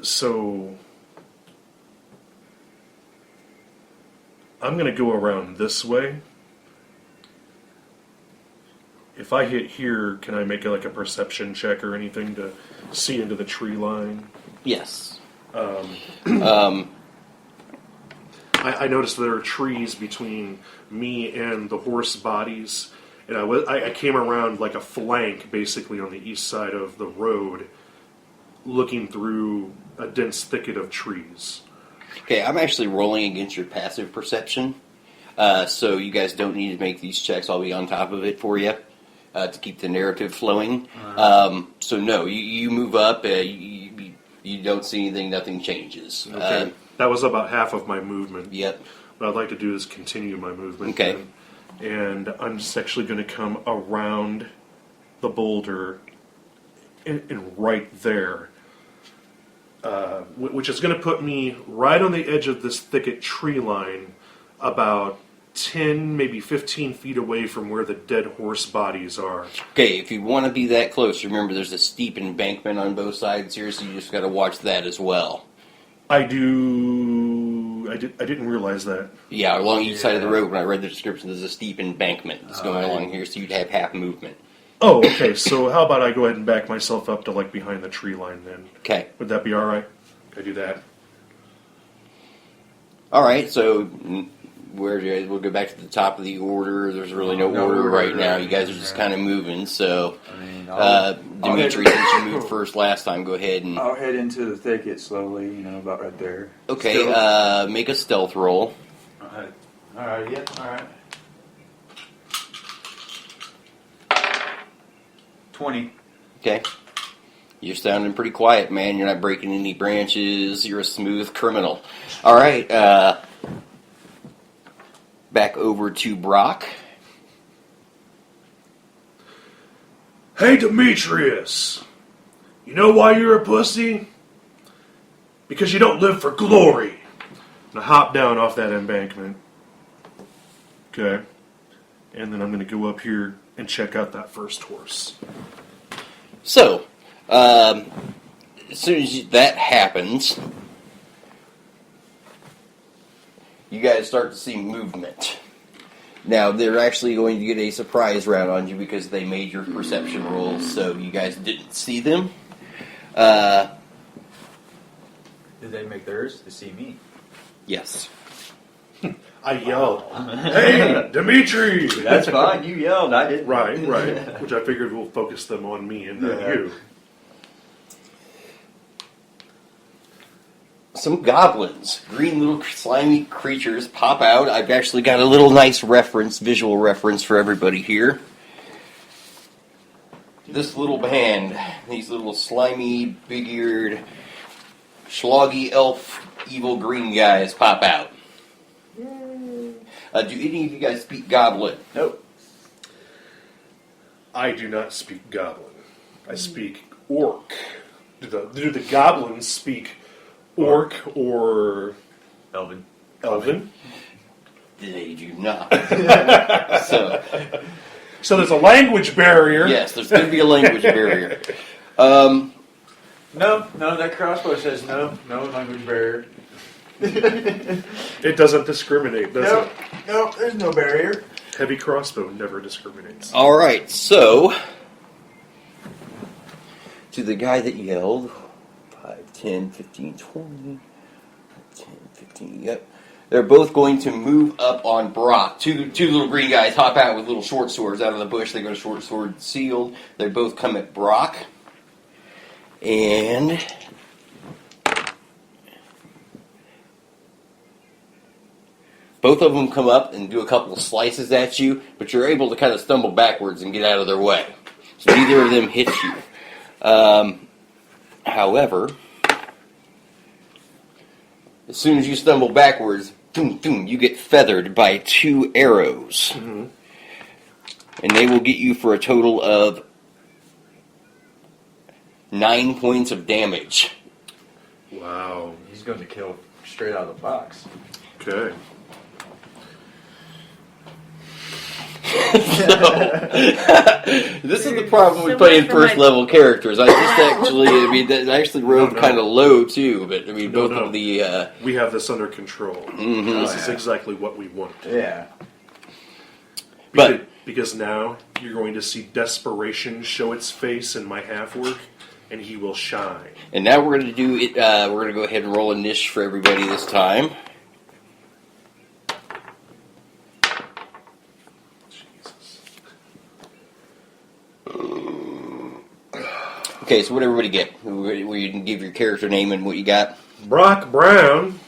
So I'm going to go around this way. If I hit here, can I make a perception check or anything to see into the tree line? Yes. I noticed there are trees between me and the horse bodies, and I came around like a flank, basically, on the east side of the road, looking through a dense thicket of trees. Okay, I'm actually rolling against your passive perception, so you guys don't need to make these checks. I'll be on top of it for you to keep the narrative flowing. So no, you move up, you don't see anything, nothing changes. Okay. That was about half of my movement. Yep. What I'd like to do is continue my movement. Okay. And I'm just actually going to come around the boulder and right there, which is going to put me right on the edge of this thicket tree line, about 10, maybe 15 feet away from where the dead horse bodies are. Okay, if you want to be that close, remember there's a steep embankment on both sides here, so you just got to watch that as well. I didn't realize that. Yeah, along each side of the road, when I read the description, there's a steep embankment that's going along here, so you'd have half movement. Oh, okay. So how about I go ahead and back myself up to behind the tree line then? Okay. Would that be all right? Can I do that? All right. So we'll go back to the top of the order. There's really no order right now. You guys are just kind of moving. So, Demetri, since you moved first last time, go ahead and I'll head into the thicket slowly. About right there. Okay. Make a stealth roll. All right. Yeah. All right. 20. Okay. You're sounding pretty quiet, man. You're not breaking any branches. You're a smooth criminal. All right. Back over to Broc. Hey, Demetrius! You know why you're a pussy? Because you don't live for glory. Now hop down off that embankment. Okay. And then I'm going to go up here and check out that first horse. So, as soon as that happens, you guys start to see movement. Now, they're actually going to get a surprise round on you because they made your perception rolls, so you guys didn't see them. Did they make theirs to see me? Yes. I yelled, "Hey, Demetri!" That's fine. You yelled. I didn't. Right. Which I figured will focus them on me and not you. Some goblins, green little slimy creatures, pop out. I've actually got a little nice visual reference for everybody here. This little band, these little slimy, big-eared, schloggy elf, evil green guys pop out. Do any of you guys speak Goblin? Nope. I do not speak Goblin. I speak Orc. Do the Goblins speak Orc or Elven? They do not. So there's a language barrier. yes, there's going to be a language barrier. No, that crossbow says no language barrier. It doesn't discriminate, does it? No, there's no barrier. Heavy crossbow never discriminates. All right, so to the guy that yelled, 5, 10, 15, 20, 10, 15, yep. They're both going to move up on Broc. Two little green guys hop out with little short swords out of the bush. They go short sword sealed. They both come at Broc. And both of them come up and do a couple of slices at you, but you're able to kind of stumble backwards and get out of their way. So neither of them hits you. However, as soon as you stumble backwards, boom, boom, you get feathered by 2 arrows. Mm-hmm. And they will get you for a total of 9 points of damage. Wow. He's going to kill straight out of the box. Okay. This is the problem with So playing much for first my- level characters. I just actually, I mean, that actually rode No. kind of low too. But I mean, No, both no. of the. We have this under control. Mhm. This is yeah. exactly what we want. Yeah. But- Because now you're going to see desperation show its face in my half work, and he will shine. And now we're going to do it. We're going to go ahead and roll a niche for everybody this time. Jesus. Okay, so what everybody get? Where you can give your character name and what you got. Broc Brown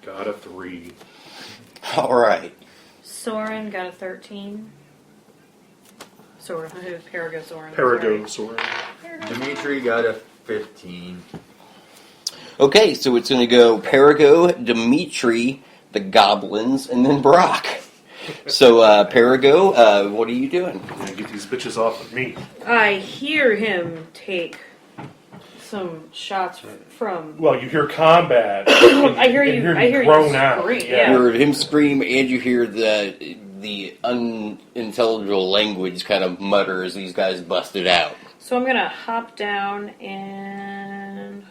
got a 3. All right. Soren got a 13. Soren, who's Perigo Soren? Perigo Soren. Demetri got a 15. Okay, so it's going to go Perigo, Demetri, the goblins, and then Broc. So, Perigo, what are you doing? I'm gonna get these bitches off of me. I hear him take some shots from. Well, you hear combat. I hear you. And I hear groan you out. scream. Yeah. Yeah. You heard him scream, and you hear the unintelligible language kind of mutter as these guys busted out. So I'm gonna hop down and.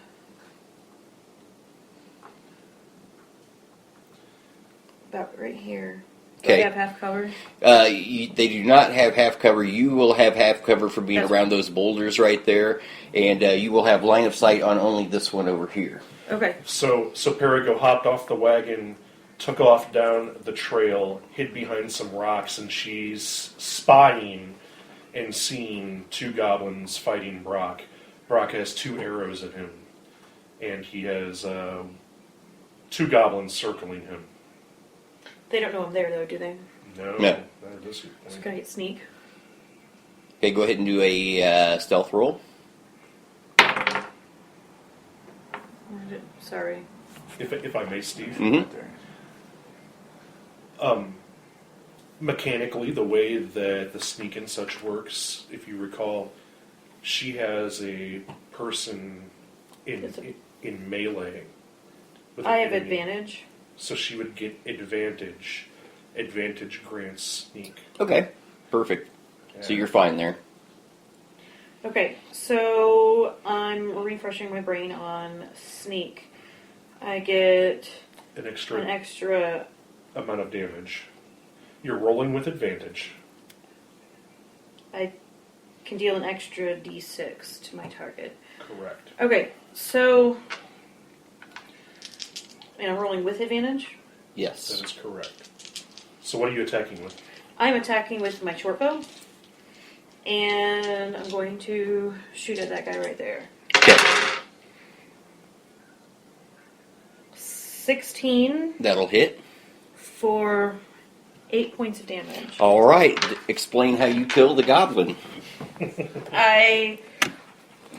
About right here. Do Okay. they have half cover? They do not have half cover. You will have half cover for being That's around those boulders right there, and you will have line of sight on only this one over here. Okay. So Perigo hopped off the wagon, took off down the trail, hid behind some rocks, and she's spying and seeing 2 goblins fighting Broc. Broc has 2 arrows at him, and he has 2 goblins circling him. They don't know I'm there though, do they? No. No. That is your So point. can I get sneak? Okay, go ahead and do a stealth roll. Sorry. If I may, Steve. Mm-hmm. Mechanically, the way that the sneak and such works, if you recall, she has a person in melee. with I an have enemy. advantage. So she would get advantage. Advantage grants sneak. Okay, perfect. So Yeah. you're fine there. Okay, so I'm refreshing my brain on sneak. I get an extra an extra. amount of damage. You're rolling with advantage. I can deal an extra d6 to my target. Correct. Okay, so. And I'm rolling with advantage. Yes. That is correct. So what are you attacking with? I'm attacking with my short bow. And I'm going to shoot at that guy right there. Okay, 16 that'll hit. for 8 points of damage. All right, explain how you kill the goblin. I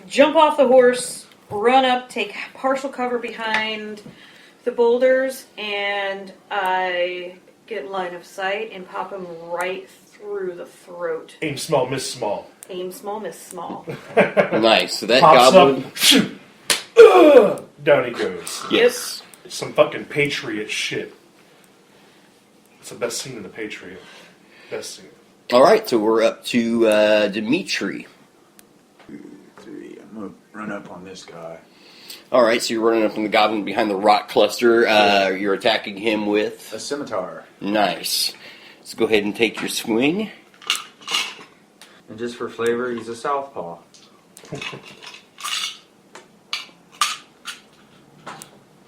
jump off the horse, run up, take partial cover behind the boulders, and I get line of sight and pop him right through the throat. Aim small, miss small. Aim small, miss small. Nice. So that Pops goblin. up. Shoot. Ugh, down he goes. Yes. Some fucking Patriot shit. It's the best scene in the Patriot. Best scene. All right, so we're up to Demetri. 3. I'm gonna run up on this guy. All right, so you're running up on the goblin behind the rock cluster. You're attacking him with. A scimitar. Nice. Let's go ahead and take your swing. And just for flavor, he's a southpaw.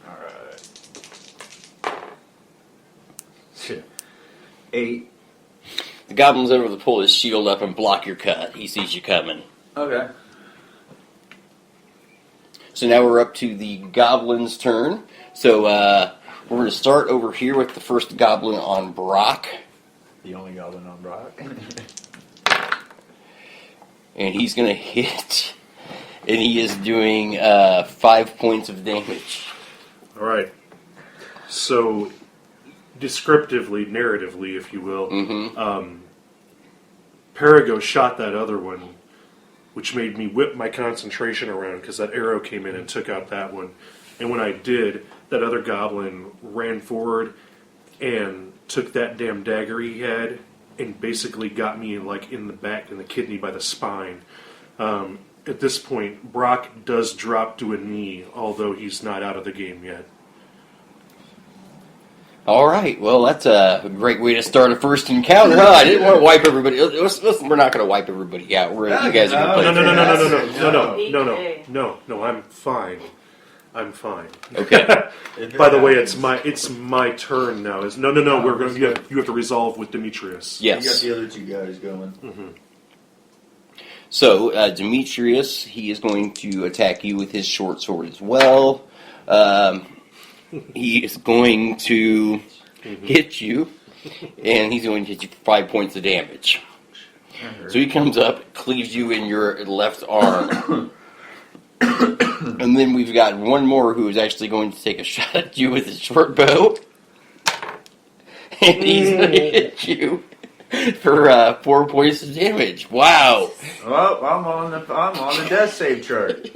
Alright. 8. The goblin's able to pull his shield up and block your cut. He sees you coming. Okay. So now we're up to the goblin's turn. So we're going to start over here with the first goblin on Broc. The only goblin on Broc. And he's going to hit. And he is doing 5 points of damage. All right. So, descriptively, narratively, if you will, Mm-hmm. Perigo shot that other one, which made me whip my concentration around because that arrow came in and took out that one. And when I did, that other goblin ran forward and took that damn dagger he had and basically got me like in the back, in the kidney by the spine. At this point, Broc does drop to a knee, although he's not out of the game yet. All right. Well, that's a great way to start a first encounter. Huh? I didn't want to wipe everybody. Listen, we're not going to wipe everybody out. You guys are going to play. No. I'm fine. I'm fine. Okay. By the way, it's my turn now. No. We're going. You have to resolve with Demetrius. Yes. You got the other two guys going. Mm-hmm. So, Demetrius, he is going to attack you with his short sword as well. He is going to hit you, and he's going to hit you for 5 points of damage. So he comes up, cleaves you in your left arm. And then we've got one more who is actually going to take a shot at you with his short bow. And he's going to hit you for 4 points of damage. Wow. Well, I'm on the death save chart.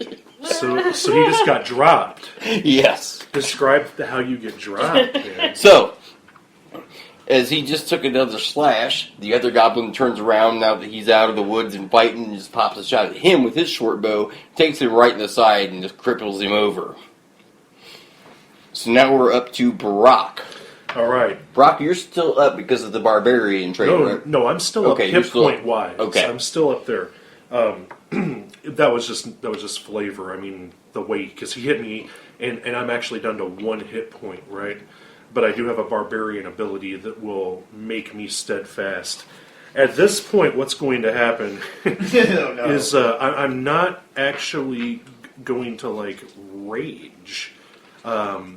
So he just got dropped. Yes. Describe how you get dropped, man. So, as he just took another slash, the other goblin turns around now that he's out of the woods and fighting and just pops a shot at him with his short bow, takes him right in the side and just cripples him over. So now we're up to Broc. All right. Broc, you're still up because of the barbarian trait, right? No, I'm still up hit point wise. Okay. I'm still up there. That was just flavor. I mean, the way, because he hit me, and I'm actually down to 1 hit point, right? But I do have a barbarian ability that will make me steadfast. At this point, what's going to happen is I'm not actually going to like rage.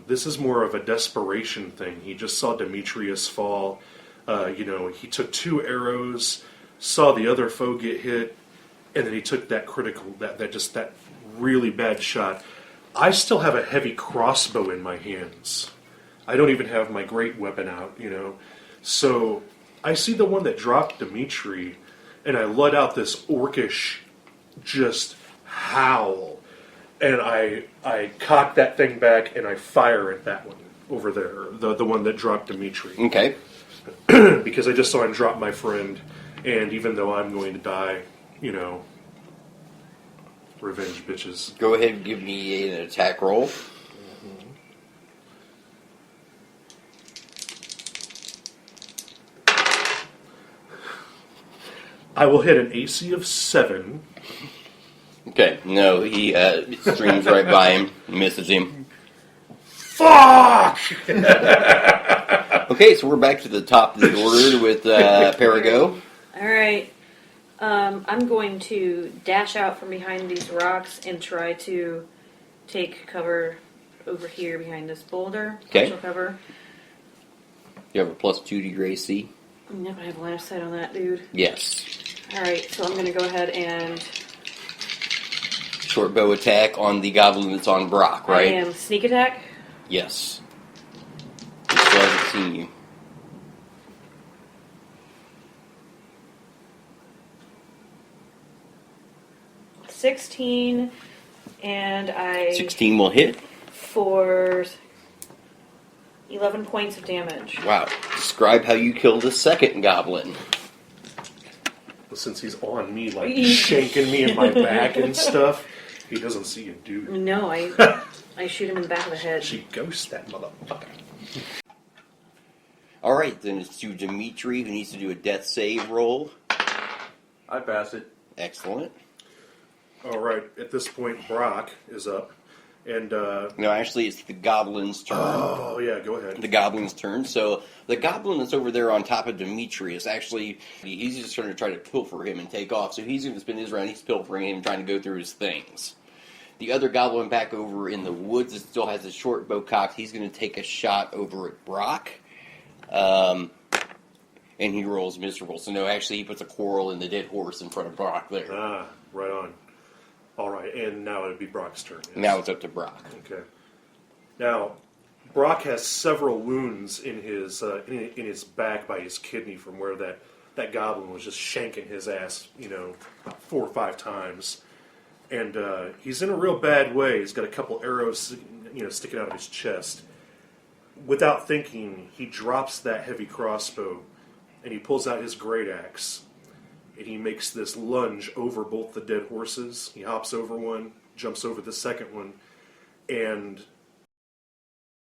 This is more of a desperation thing. He just saw Demetrius fall. He took 2 arrows, saw the other foe get hit, and then he took that critical, that really bad shot. I still have a heavy crossbow in my hands. I don't even have my great weapon out, So I see the one that dropped Demetri, and I let out this orcish just howl. And I cock that thing back, and I fire at that one over there, the one that dropped Demetri. Okay. Because I just saw him drop my friend, and even though I'm going to die, revenge bitches. Go ahead and give me an attack roll. I will hit an AC of 7. Okay, no, he streams right by him, misses him. Fuck! Okay, so we're back to the top of the order with Perigo. All right. I'm going to dash out from behind these rocks and try to take cover over here behind this boulder. Okay. Partial cover. You have a +2 to your AC? Yep, I have line of sight on that, dude. Yes. All right, so I'm going to go ahead and... Short bow attack on the goblin that's on Broc, right? I am sneak attack. Yes. He still hasn't seen you. $16, and I... 16 will hit. For 11 points of damage. Wow. Describe how you killed the second goblin. Well, since he's on me, like, shanking me in my back and stuff, he doesn't see a dude. No, I shoot him in the back of the head. She ghosts that motherfucker. Alright, then it's to Demetri, who needs to do a death save roll. I pass it. Excellent. Alright, at this point, Broc is up. And, No, actually, it's the goblin's turn. Oh, yeah, go ahead. The goblin's turn. So the goblin that's over there on top of Demetri is actually, he's just going to try to pilfer him and take off. So he's going to spend his round, he's pilfering him, trying to go through his things. The other goblin back over in the woods that still has his short bow cocked, he's going to take a shot over at Broc. And he rolls miserable. So no, actually he puts a quarrel in the dead horse in front of Broc there. Ah, right on. All right, and now it'd be Brock's turn. Yes. Now it's up to Broc. Okay. Now, Broc has several wounds in his back by his kidney from where that goblin was just shanking his ass, about 4 or 5 times, and he's in a real bad way. He's got a couple arrows, sticking out of his chest. Without thinking, he drops that heavy crossbow and he pulls out his great axe, and he makes this lunge over both the dead horses. He hops over one, jumps over the second one, and